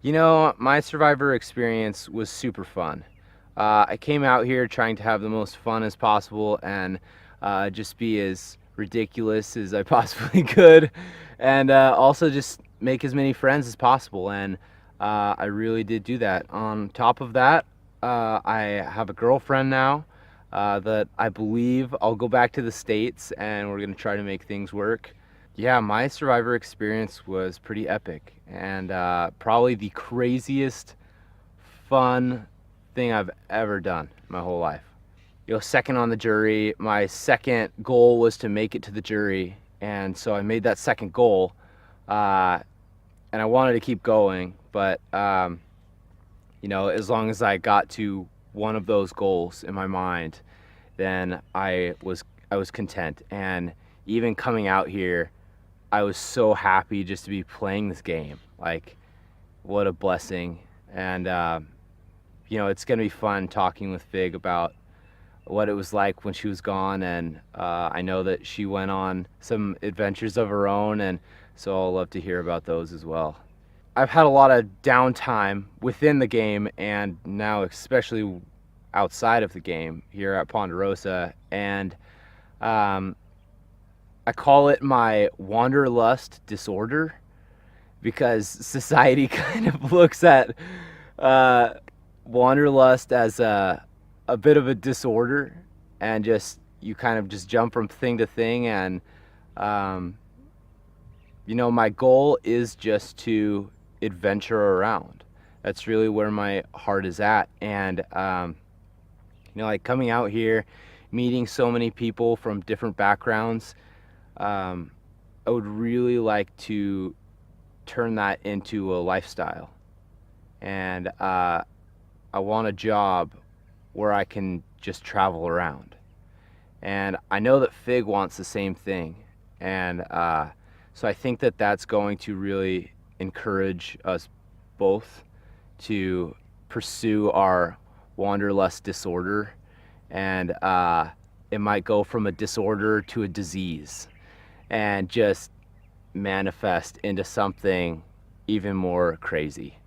My Survivor experience was super fun. I came out here trying to have the most fun as possible and just be as ridiculous as I possibly could, and also just make as many friends as possible. And I really did do that. On top of that, I have a girlfriend now that I believe I'll go back to the States and we're going to try to make things work. Yeah, my Survivor experience was pretty epic and probably the craziest fun thing I've ever done my whole life. Second on the jury, my second goal was to make it to the jury, and so I made that second goal, uh, and I wanted to keep going, but as long as I got to one of those goals in my mind, then I was content. And even coming out here, I was so happy just to be playing this game. Like, what a blessing. And, it's going to be fun talking with Fig about what it was like when she was gone. And I know that she went on some adventures of her own. And so I'll love to hear about those as well. I've had a lot of downtime within the game and now especially outside of the game here at Ponderosa. And um, I call it my wanderlust disorder because society kind of looks at uh, wanderlust as a bit of a disorder, and just you kind of just jump from thing to thing. And um, my goal is just to adventure around. That's really where my heart is at. And like coming out here, meeting so many people from different backgrounds, um, I would really like to turn that into a lifestyle. And I want a job where I can just travel around. And I know that Fig wants the same thing. And so I think that that's going to really encourage us both to pursue our wanderlust disorder. And it might go from a disorder to a disease and just manifest into something even more crazy.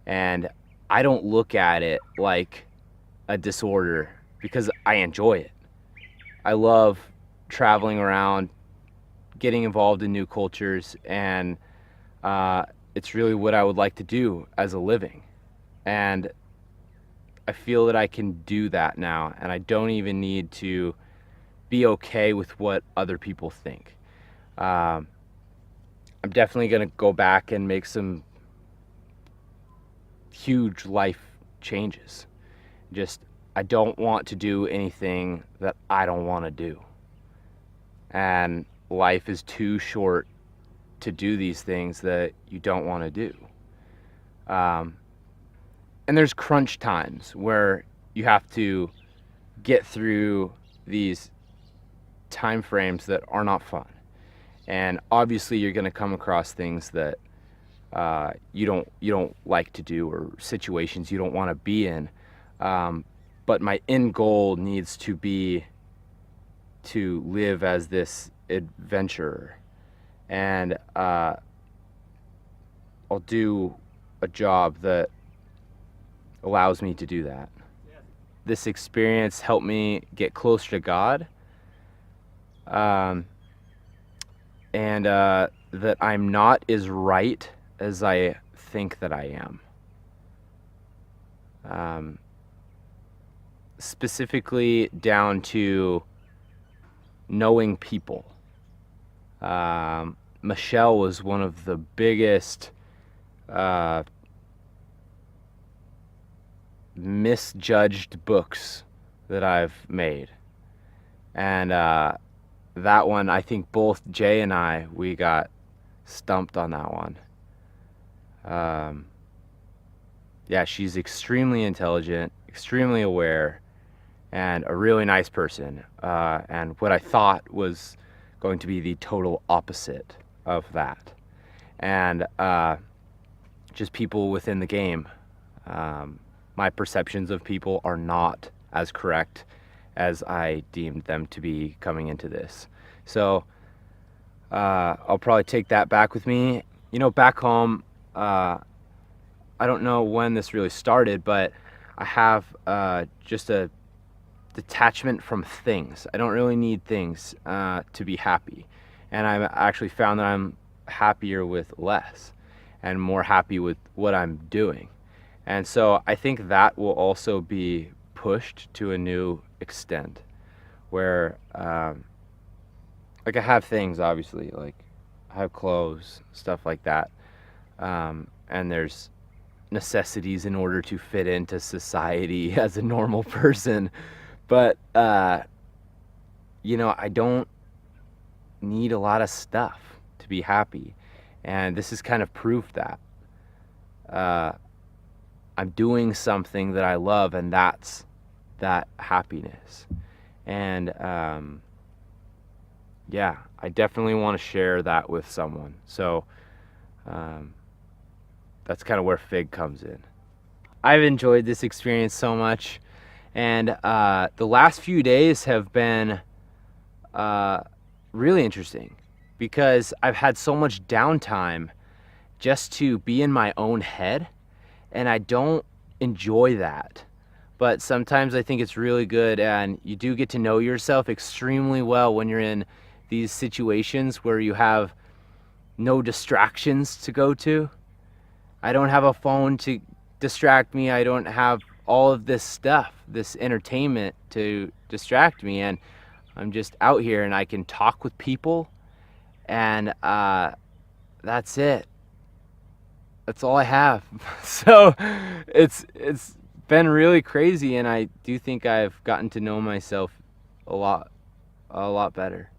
And I don't look at it like a disorder because I enjoy it. I love traveling around, getting involved in new cultures, and it's really what I would like to do as a living. And I feel that I can do that now, and I don't even need to be okay with what other people think. Um, I'm definitely going to go back and make some huge life changes. Just, I don't want to do anything that I don't want to do. And life is too short to do these things that you don't want to do. And there's crunch times where you have to get through these time frames that are not fun. And obviously you're going to come across things that you don't like to do, or situations you don't want to be in. But my end goal needs to be to live as this adventurer. And I'll do a job that allows me to do that. This experience helped me get closer to God, and that I'm not as right as I think that I am. Specifically down to knowing people. Michelle was one of the biggest misjudged books that I've made. And that one, I think both Jay and we got stumped on that one. Yeah, she's extremely intelligent, extremely aware, and a really nice person. And what I thought was going to be the total opposite of that. And just people within the game. My perceptions of people are not as correct as I deemed them to be coming into this. So I'll probably take that back with me. Back home, I don't know when this really started, but I have just a detachment from things. I don't really need things to be happy. And I've actually found that I'm happier with less and more happy with what I'm doing. And so I think that will also be pushed to a new extent where, like, I have things, obviously, like I have clothes, stuff like that. And there's necessities in order to fit into society as a normal person. But, I don't need a lot of stuff to be happy. And this is kind of proof that I'm doing something that I love, and that's that happiness. And yeah, I definitely want to share that with someone. So that's kind of where Fig comes in. I've enjoyed this experience so much. And the last few days have been really interesting because I've had so much downtime just to be in my own head, and I don't enjoy that. But sometimes I think it's really good, and you do get to know yourself extremely well when you're in these situations where you have no distractions to go to. I don't have a phone to distract me. I don't have all of this stuff, this entertainment to distract me, and I'm just out here and I can talk with people, and that's it. That's all I have. So it's been really crazy, and I do think I've gotten to know myself a lot better.